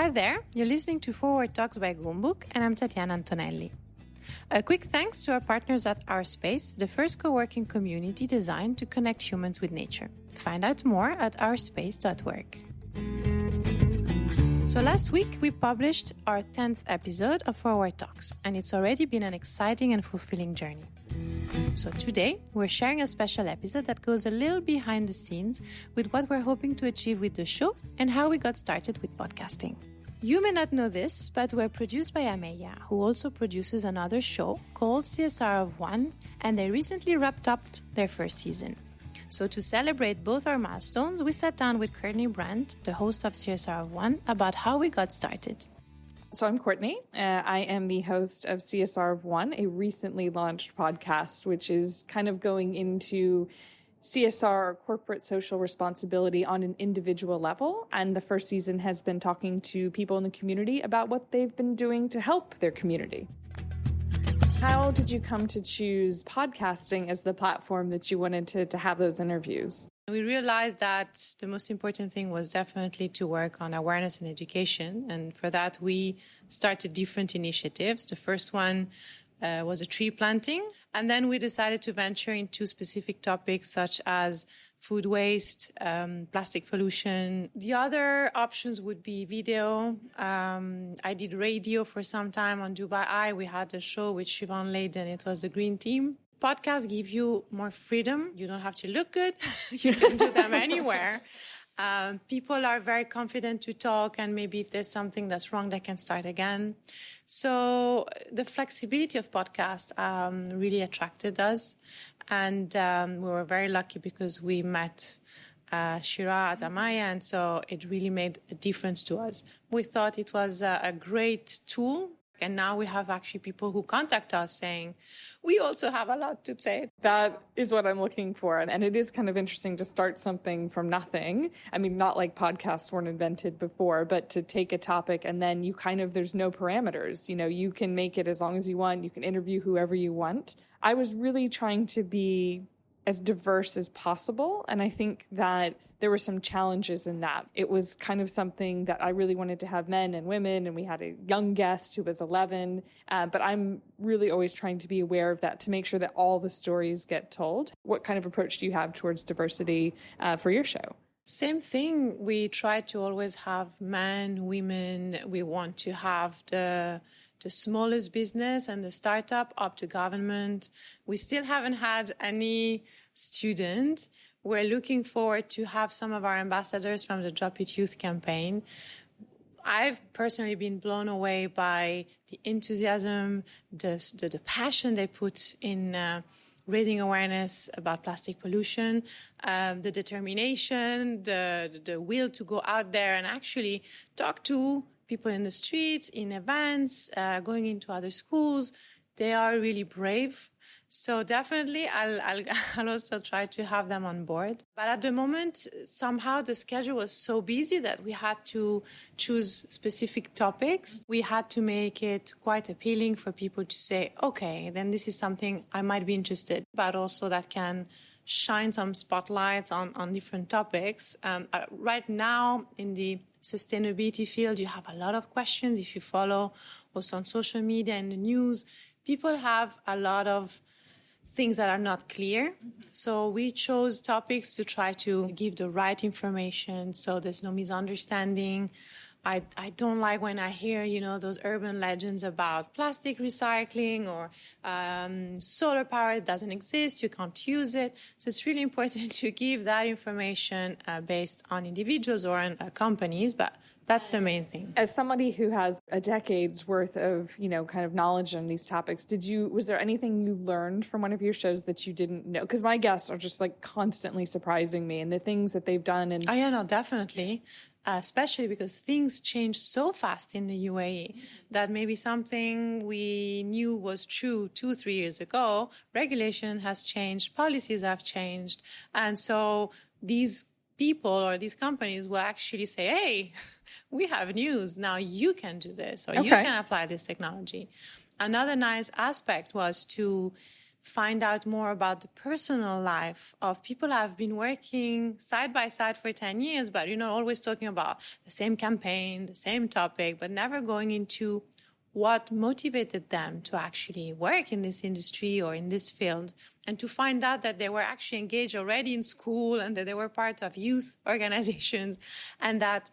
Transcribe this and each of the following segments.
Hi there, you're listening to Forward Talks by Goumbook, and I'm Tatiana Antonelli. A quick thanks to our partners at Our Space, the first co-working community designed to connect humans with nature. Find out more at ourspace.work. So last week, we published our 10th episode of Forward Talks, and it's already been an exciting and fulfilling journey. So today, we're sharing a special episode that goes a little behind the scenes with what we're hoping to achieve with the show and how we got started with podcasting. You may not know this, but we're produced by Amelia, who also produces another show called CSR of One, and they recently wrapped up their first season. So to celebrate both our milestones, we sat down with Courtney Brandt, the host of CSR of One, about how we got started. So I'm Courtney. I am the host of CSR of One, a recently launched podcast, which is kind of going into CSR, corporate social responsibility, on an individual level. And the first season has been talking to people in the community about what they've been doing to help their community. How did you come to choose podcasting as the platform that you wanted to have those interviews? We realized that the most important thing was definitely to work on awareness and education. And for that, we started different initiatives. The first one was a tree planting. And then we decided to venture into specific topics such as food waste, plastic pollution. The other options would be video. I did radio for some time on Dubai Eye. We had a show with Siobhan Layden. It was the Green Team. Podcasts give you more freedom. You don't have to look good. You can do them anywhere. People are very confident to talk, and maybe if there's something that's wrong, they can start again. So the flexibility of podcasts really attracted us. And we were very lucky because we met Shira at Amaya, and so it really made a difference to us. We thought it was a great tool. And now we have actually people who contact us saying, we also have a lot to say. That is what I'm looking for. And it is kind of interesting to start something from nothing. I mean, not like podcasts weren't invented before, but to take a topic and then you there's no parameters. You know, you can make it as long as you want. You can interview whoever you want. I was really trying to be as diverse as possible. And I think that there were some challenges in that. It was kind of something that I really wanted to have men and women, and we had a young guest who was 11. But I'm really always trying to be aware of that to make sure that all the stories get told. What kind of approach do you have towards diversity for your show? Same thing. We try to always have men, women. We want to have the smallest business and the startup up to government. We still haven't had any student. We're looking forward to have some of our ambassadors from the Drop It Youth campaign. I've personally been blown away by the enthusiasm, the passion they put in raising awareness about plastic pollution, the determination, the will to go out there and actually talk to people in the streets, in events, going into other schools. They are really brave. So definitely, I'll also try to have them on board. But at the moment, somehow the schedule was so busy that we had to choose specific topics. We had to make it quite appealing for people to say, okay, then this is something I might be interested, but also that can shine some spotlights on different topics. Right now, in the sustainability field, you have a lot of questions. If you follow also on social media and the news, people have a lot of things that are not clear. So we chose topics to try to give the right information so there's no misunderstanding. I don't like when I hear, those urban legends about plastic recycling or solar power doesn't exist, you can't use it. So it's really important to give that information based on individuals or on companies, but that's the main thing. As somebody who has a decade's worth of, kind of knowledge on these topics, was there anything you learned from one of your shows that you didn't know? Because my guests are just constantly surprising me and the things that they've done. Oh, yeah, no, definitely. Especially because things change so fast in the UAE that maybe something we knew was true 2-3 years ago, regulation has changed, policies have changed. And so these people or these companies will actually say, hey, we have news. Now you can do this or you can apply this technology. Another nice aspect was to find out more about the personal life of people who have been working side by side for 10 years, but, always talking about the same campaign, the same topic, but never going into what motivated them to actually work in this industry or in this field, and to find out that they were actually engaged already in school and that they were part of youth organizations. And that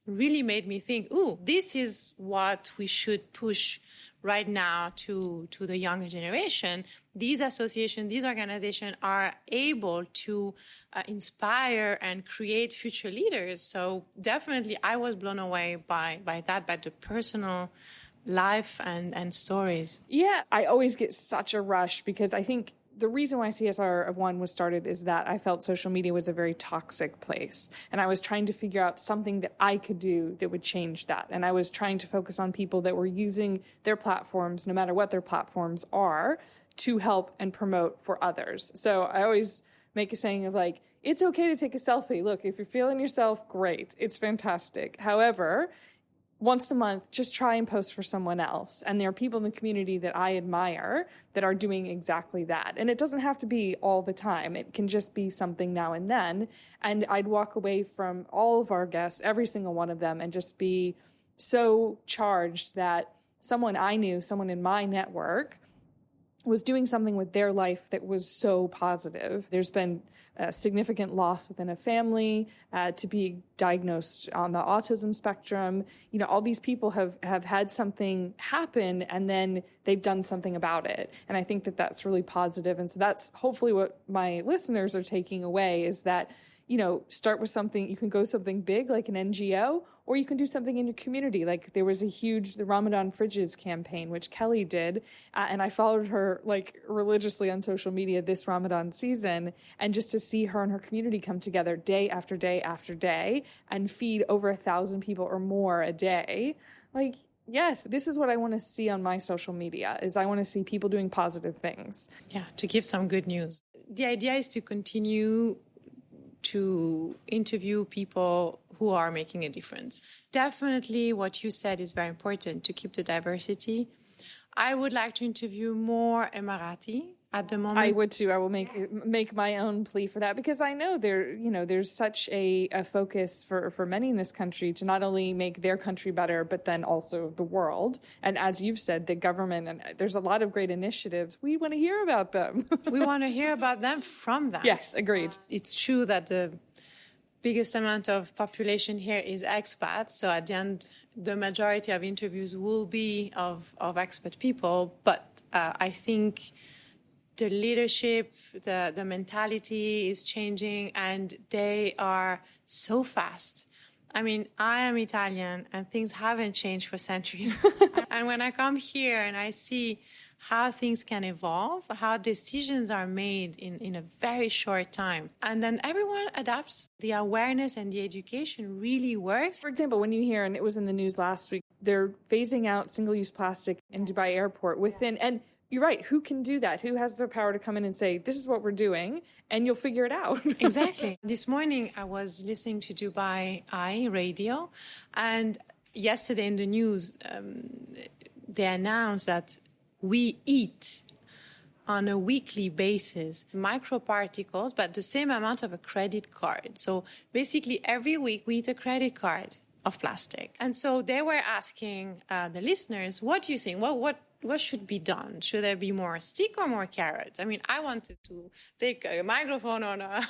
really made me think, this is what we should push right now to the younger generation. These associations, these organizations are able to inspire and create future leaders. So definitely I was blown away by that, by the personal life and stories. Yeah, I always get such a rush because I think the reason why CSR of One was started is that I felt social media was a very toxic place. And I was trying to figure out something that I could do that would change that. And I was trying to focus on people that were using their platforms, no matter what their platforms are, to help and promote for others. So I always make a saying of like, it's okay to take a selfie. Look, if you're feeling yourself, great. It's fantastic. However, once a month, just try and post for someone else. And there are people in the community that I admire that are doing exactly that. And it doesn't have to be all the time. It can just be something now and then. And I'd walk away from all of our guests, every single one of them, and just be so charged that someone I knew, someone in my network, was doing something with their life that was so positive. There's been a significant loss within a family, to be diagnosed on the autism spectrum. All these people have had something happen and then they've done something about it. And I think that that's really positive. And so that's hopefully what my listeners are taking away is that, start with something, you can go something big like an NGO, or you can do something in your community. Like there was the Ramadan Fridges campaign, which Kelly did. And I followed her like religiously on social media this Ramadan season. And just to see her and her community come together day after day after day and feed over 1,000 people or more a day. Like, yes, this is what I want to see on my social media is I want to see people doing positive things. Yeah, to give some good news. The idea is to continue to interview people who are making a difference. Definitely what you said is very important to keep the diversity. I would like to interview more Emirati at the moment. I would too. I will make my own plea for that because I know there's such a focus for many in this country to not only make their country better, but then also the world. And as you've said, the government, and there's a lot of great initiatives. We want to hear about them. We want to hear about them from them. Yes, agreed. It's true that the biggest amount of population here is expats. So at the end, the majority of interviews will be of expat people. But I think the leadership, the mentality is changing, and they are so fast. I mean, I am Italian, and things haven't changed for centuries. And when I come here and I see how things can evolve, how decisions are made in a very short time, and then everyone adapts, the awareness and the education really works. For example, when you hear, and it was in the news last week, they're phasing out single-use plastic in Dubai airport within, and you're right. Who can do that? Who has the power to come in and say, this is what we're doing, and you'll figure it out? Exactly. This morning, I was listening to Dubai Eye radio, and yesterday in the news, they announced that we eat on a weekly basis microparticles, but the same amount of a credit card. So basically, every week we eat a credit card of plastic. And so they were asking the listeners, what do you think? What should be done? Should there be more stick or more carrot? I mean, I wanted to take a microphone on a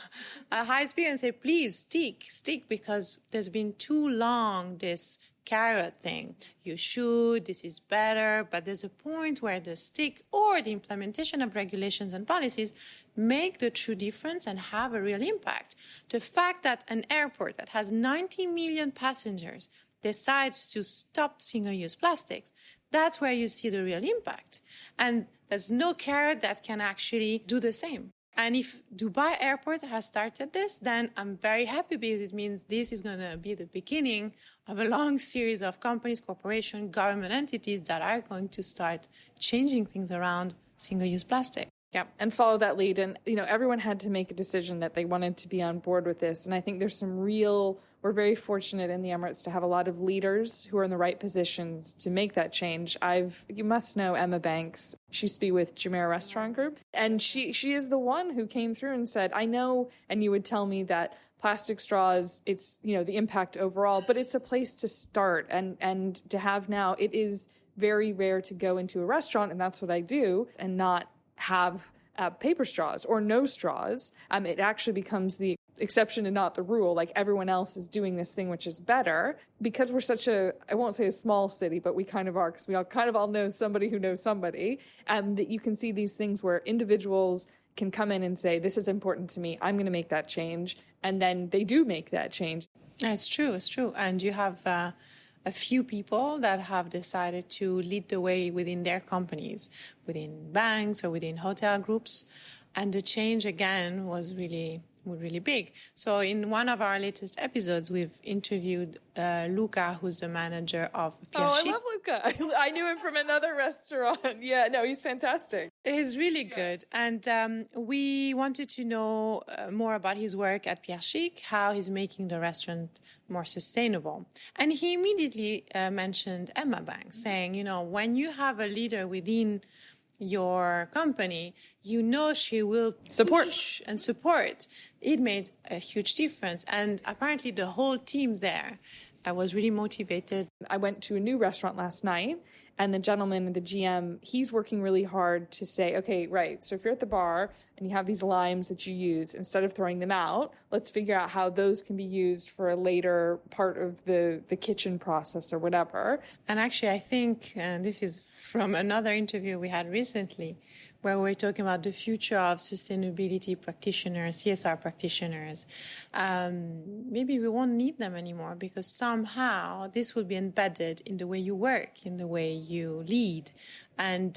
high speed and say, please, stick, because there's been too long this carrot thing. You should, this is better, but there's a point where the stick or the implementation of regulations and policies make the true difference and have a real impact. The fact that an airport that has 90 million passengers decides to stop single-use plastics, that's where you see the real impact. And there's no carrot that can actually do the same. And if Dubai Airport has started this, then I'm very happy because it means this is going to be the beginning of a long series of companies, corporations, government entities that are going to start changing things around single-use plastic. Yeah, and follow that lead. And, everyone had to make a decision that they wanted to be on board with this. And I think there's we're very fortunate in the Emirates to have a lot of leaders who are in the right positions to make that change. You must know Emma Banks. She used to be with Jumeirah Restaurant Group. And she is the one who came through and said, I know, and you would tell me that plastic straws, it's, the impact overall, but it's a place to start. And to have now, it is very rare to go into a restaurant, and that's what I do, and not have paper straws or no straws. It actually becomes the exception and not the rule. Like everyone else is doing this thing, which is better because we're such I won't say a small city, but we kind of are, because we all know somebody who knows somebody. That you can see these things where individuals can come in and say, this is important to me, I'm going to make that change. And then they do make that change. It's true. And you have a few people that have decided to lead the way within their companies, within banks or within hotel groups. And the change, again, was really big. So in one of our latest episodes, we've interviewed Luca, who's the manager of Pierre Oh, I love Luca. I knew him from another restaurant. Yeah, no, he's fantastic. He's really good. And we wanted to know more about his work at Pierre Chic, how he's making the restaurant more sustainable. And he immediately mentioned Emma Banks, saying, when you have a leader within your company, she will support. It made a huge difference. And apparently the whole team there was really motivated. I went to a new restaurant last night, and the gentleman, the GM, he's working really hard to say, okay, right, so if you're at the bar and you have these limes that you use, instead of throwing them out, let's figure out how those can be used for a later part of the kitchen process or whatever. And actually, I think, and this is from another interview we had recently, where we're talking about the future of sustainability practitioners, CSR practitioners. Maybe we won't need them anymore because somehow this will be embedded in the way you work, in the way you lead. And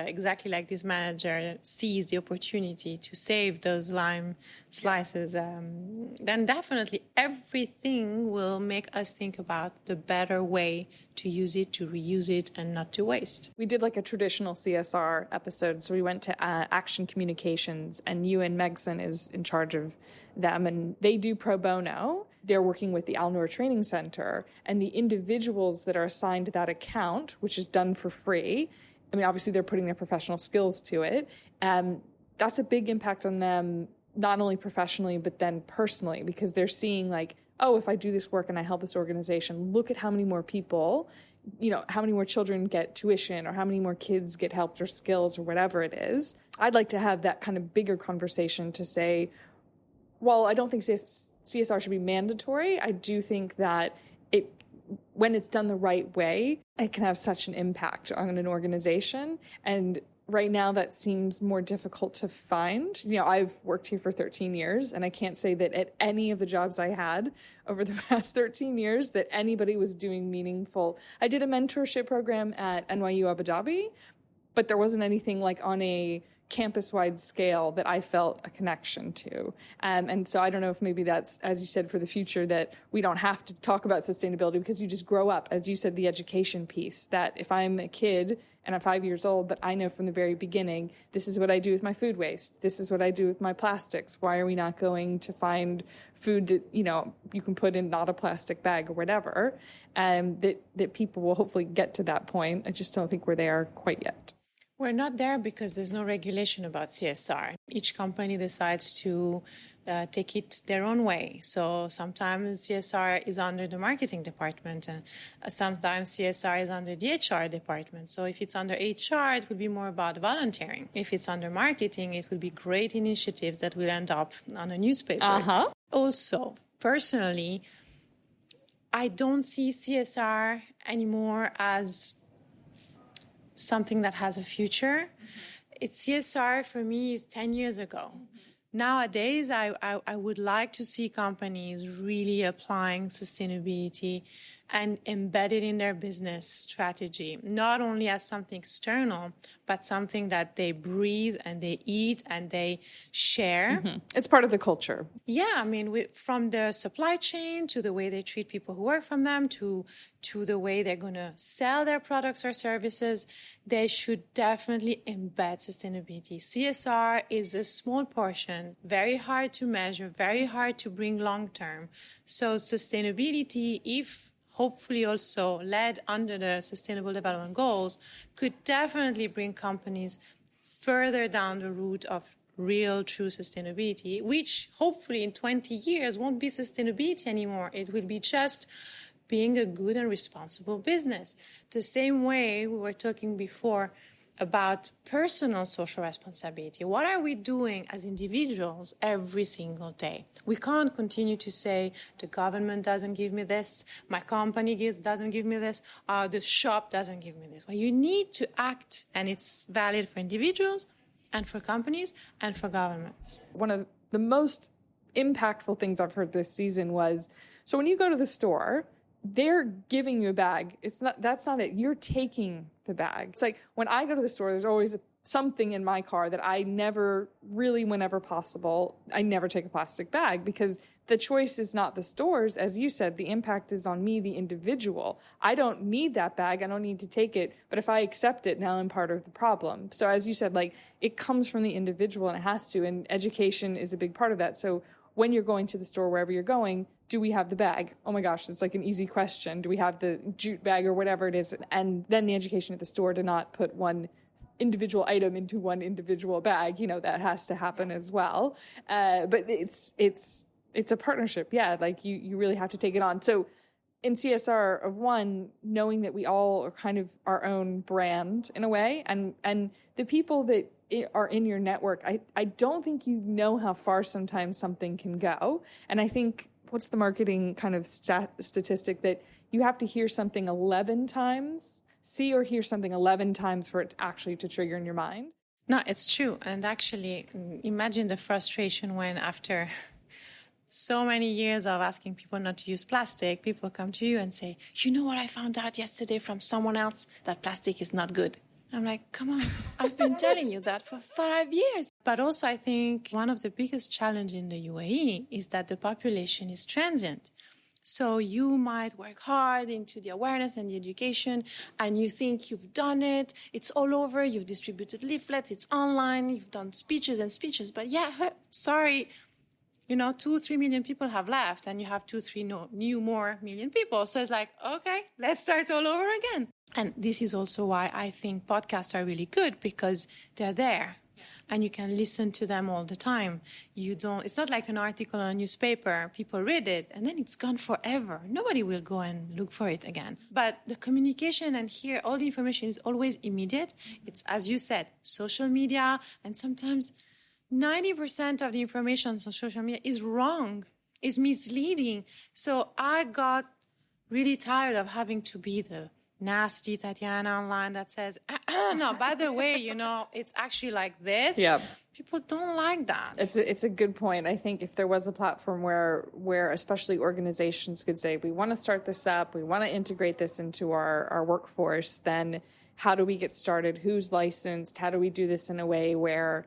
exactly like this manager sees the opportunity to save those lime slices, then definitely everything will make us think about the better way to use it, to reuse it, and not to waste. We did like a traditional CSR episode. So we went to Action Communications, and Ewan Megson is in charge of them, and they do pro bono. They're working with the Al Noor Training Center, and the individuals that are assigned to that account, which is done for free, obviously they're putting their professional skills to it. That's a big impact on them, not only professionally, but then personally, because they're seeing like, oh, if I do this work and I help this organization, look at how many more people, how many more children get tuition or how many more kids get help or skills or whatever it is. I'd like to have that kind of bigger conversation to say, well, I don't think CSR should be mandatory. I do think that when it's done the right way, it can have such an impact on an organization. And right now that seems more difficult to find. I've worked here for 13 years, and I can't say that at any of the jobs I had over the past 13 years that anybody was doing meaningful. I did a mentorship program at NYU Abu Dhabi, but there wasn't anything like on a campus-wide scale that I felt a connection to. And so I don't know if maybe that's, as you said, for the future, that we don't have to talk about sustainability because you just grow up, as you said, the education piece, that if I'm a kid and I'm 5 years old, that I know from the very beginning, this is what I do with my food waste. This is what I do with my plastics. Why are we not going to find food that, you can put in not a plastic bag or whatever, that people will hopefully get to that point. I just don't think we're there quite yet. We're not there because there's no regulation about CSR. Each company decides to take it their own way. So sometimes CSR is under the marketing department, and sometimes CSR is under the HR department. So if it's under HR, it would be more about volunteering. If it's under marketing, it would be great initiatives that will end up on a newspaper. Also, personally, I don't see CSR anymore as something that has a future. It's CSR for me is 10 years ago. Nowadays, I would like to see companies really applying sustainability and embed it in their business strategy, not only as something external, but something that they breathe and they eat and they share. Mm-hmm. It's part of the culture. Yeah, I mean, from the supply chain to the way they treat people who work from them to the way they're going to sell their products or services, they should definitely embed sustainability. CSR is a small portion, very hard to measure, very hard to bring long term. So sustainability, if hopefully also led under the Sustainable Development Goals, could definitely bring companies further down the route of real, true sustainability, which hopefully in 20 years won't be sustainability anymore. It will be just being a good and responsible business. The same way we were talking before about personal social responsibility. What are we doing as individuals every single day? We can't continue to say, the government doesn't give me this, my company doesn't give me this, the shop doesn't give me this. Well, you need to act, and it's valid for individuals and for companies and for governments. One of the most impactful things I've heard this season was, so when you go to the store, they're giving you a bag. That's not it. You're taking the bag. It's like when I go to the store, there's always something in my car that I never really, whenever possible, I never take a plastic bag because the choice is not the store's. As you said, the impact is on me, the individual. I don't need that bag. I don't need to take it. But if I accept it, now I'm part of the problem. So as you said, like it comes from the individual and it has to, and education is a big part of that. So when you're going to the store, wherever you're going, do we have the bag? Oh my gosh, it's like an easy question. Do we have the jute bag or whatever it is? And then the education at the store to not put one individual item into one individual bag. You know, that has to happen as well. But it's a partnership. Yeah, like you really have to take it on. So in CSR of one, knowing that we all are kind of our own brand in a way, and the people that are in your network, I don't think you know how far sometimes something can go. And I think, what's the marketing kind of statistic that you have to hear something 11 times, see or hear something 11 times for it actually to trigger in your mind? No, it's true. And actually, imagine the frustration when after so many years of asking people not to use plastic, people come to you and say, you know what I found out yesterday from someone else? That plastic is not good. I'm like, come on, I've been telling you that for 5 years. But also I think one of the biggest challenges in the UAE is that the population is transient. So you might work hard into the awareness and the education, and you think you've done it, it's all over, you've distributed leaflets, it's online, you've done speeches and speeches. But yeah, sorry, 2-3 million people have left, and you have 2-3 new more million people. So it's like, okay, let's start all over again. And this is also why I think podcasts are really good, because they're there and you can listen to them all the time. It's not like an article on a newspaper. People read it and then it's gone forever. Nobody will go and look for it again. But the communication and here, all the information is always immediate. It's, as you said, social media, and sometimes 90% of the information on social media is wrong, is misleading. So I got really tired of having to be the nasty Tatiana online that says, no, by the way, it's actually like this. Yeah. People don't like that. It's a good point. I think if there was a platform where especially organizations could say, we want to start this up, we want to integrate this into our workforce, then how do we get started? Who's licensed? How do we do this in a way where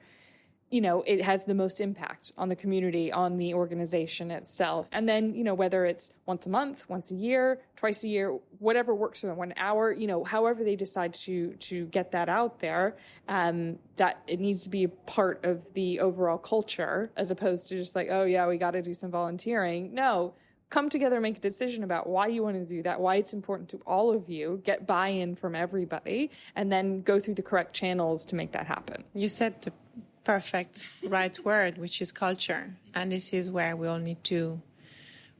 it has the most impact on the community, on the organization itself. And then, whether it's once a month, once a year, twice a year, whatever works for them, 1 hour, however they decide to get that out there, that it needs to be a part of the overall culture, as opposed to just like, oh yeah, we got to do some volunteering. No, come together, make a decision about why you want to do that, why it's important to all of you, get buy-in from everybody, and then go through the correct channels to make that happen. You said the perfect right word, which is culture. And this is where we all need to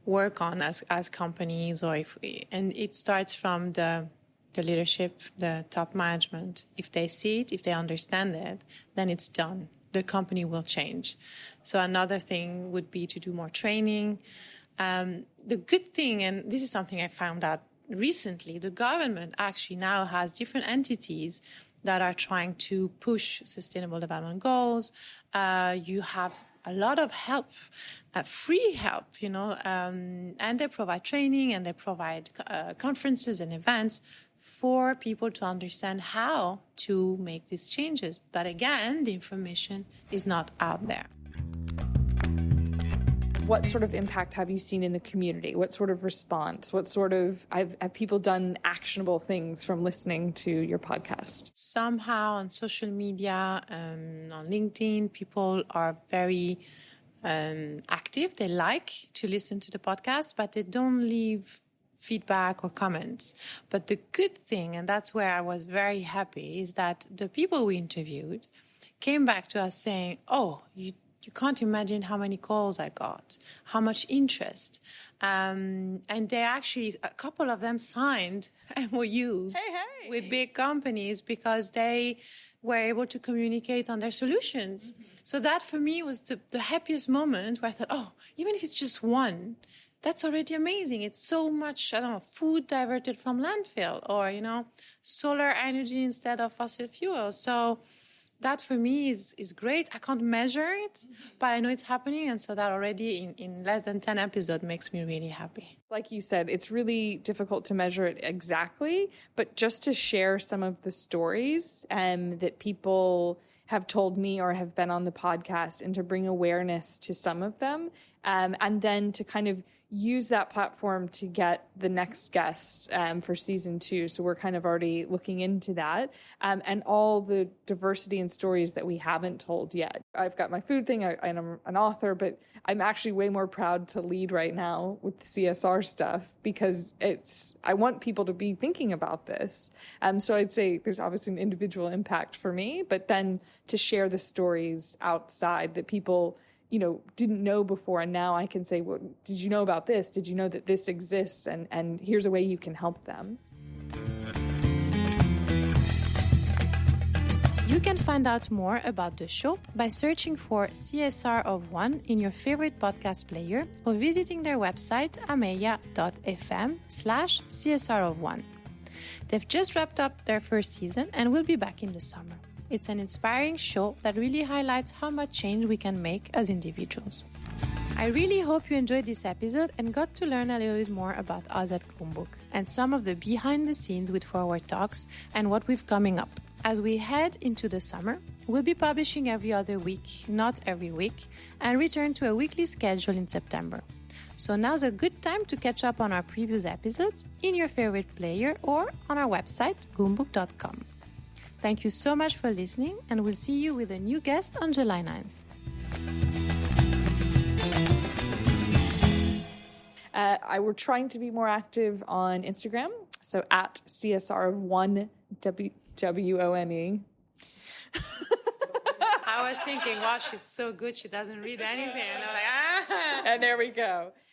work on as companies, and it starts from the leadership, the top management. If they see it, if they understand it, then it's done. The company will change. So another thing would be to do more training. The good thing, and this is something I found out recently, the government actually now has different entities that are trying to push sustainable development goals. You have, a lot of help, free help, and they provide training and they provide conferences and events for people to understand how to make these changes. But again, the information is not out there. What sort of impact have you seen in the community? What sort of response? What sort of, have people done actionable things from listening to your podcast? Somehow on social media, on LinkedIn, people are very active. They like to listen to the podcast, but they don't leave feedback or comments. But the good thing, and that's where I was very happy, is that the people we interviewed came back to us saying, oh, you can't imagine how many calls I got, how much interest. And they actually, a couple of them signed MOUs with big companies because they were able to communicate on their solutions. Mm-hmm. So that for me was the happiest moment where I thought, oh, even if it's just one, that's already amazing. It's so much, food diverted from landfill or, solar energy instead of fossil fuels. So that for me is great. I can't measure it, but I know it's happening. And so that already in less than 10 episodes makes me really happy. It's like you said, it's really difficult to measure it exactly, but just to share some of the stories that people have told me or have been on the podcast and to bring awareness to some of them. And then to kind of use that platform to get the next guest for season 2. So we're kind of already looking into that and all the diversity and stories that we haven't told yet. I've got my food thing. I'm an author, but I'm actually way more proud to lead right now with the CSR stuff because I want people to be thinking about this. So I'd say there's obviously an individual impact for me, but then to share the stories outside that people didn't know before. And now I can say, well, did you know about this? Did you know that this exists? And here's a way you can help them. You can find out more about the show by searching for CSR of One in your favorite podcast player or visiting their website, amelia.fm/CSR of One. They've just wrapped up their first season and will be back in the summer. It's an inspiring show that really highlights how much change we can make as individuals. I really hope you enjoyed this episode and got to learn a little bit more about us at Goumbook and some of the behind the scenes with Forward Talks and what we've coming up. As we head into the summer, we'll be publishing every other week, not every week, and return to a weekly schedule in September. So now's a good time to catch up on our previous episodes in your favorite player or on our website, goumbook.com. Thank you so much for listening, and we'll see you with a new guest on July 9th. We're trying to be more active on Instagram, so at CSR of One WONE. I was thinking, wow, she's so good, she doesn't read anything. And I'm like, And there we go.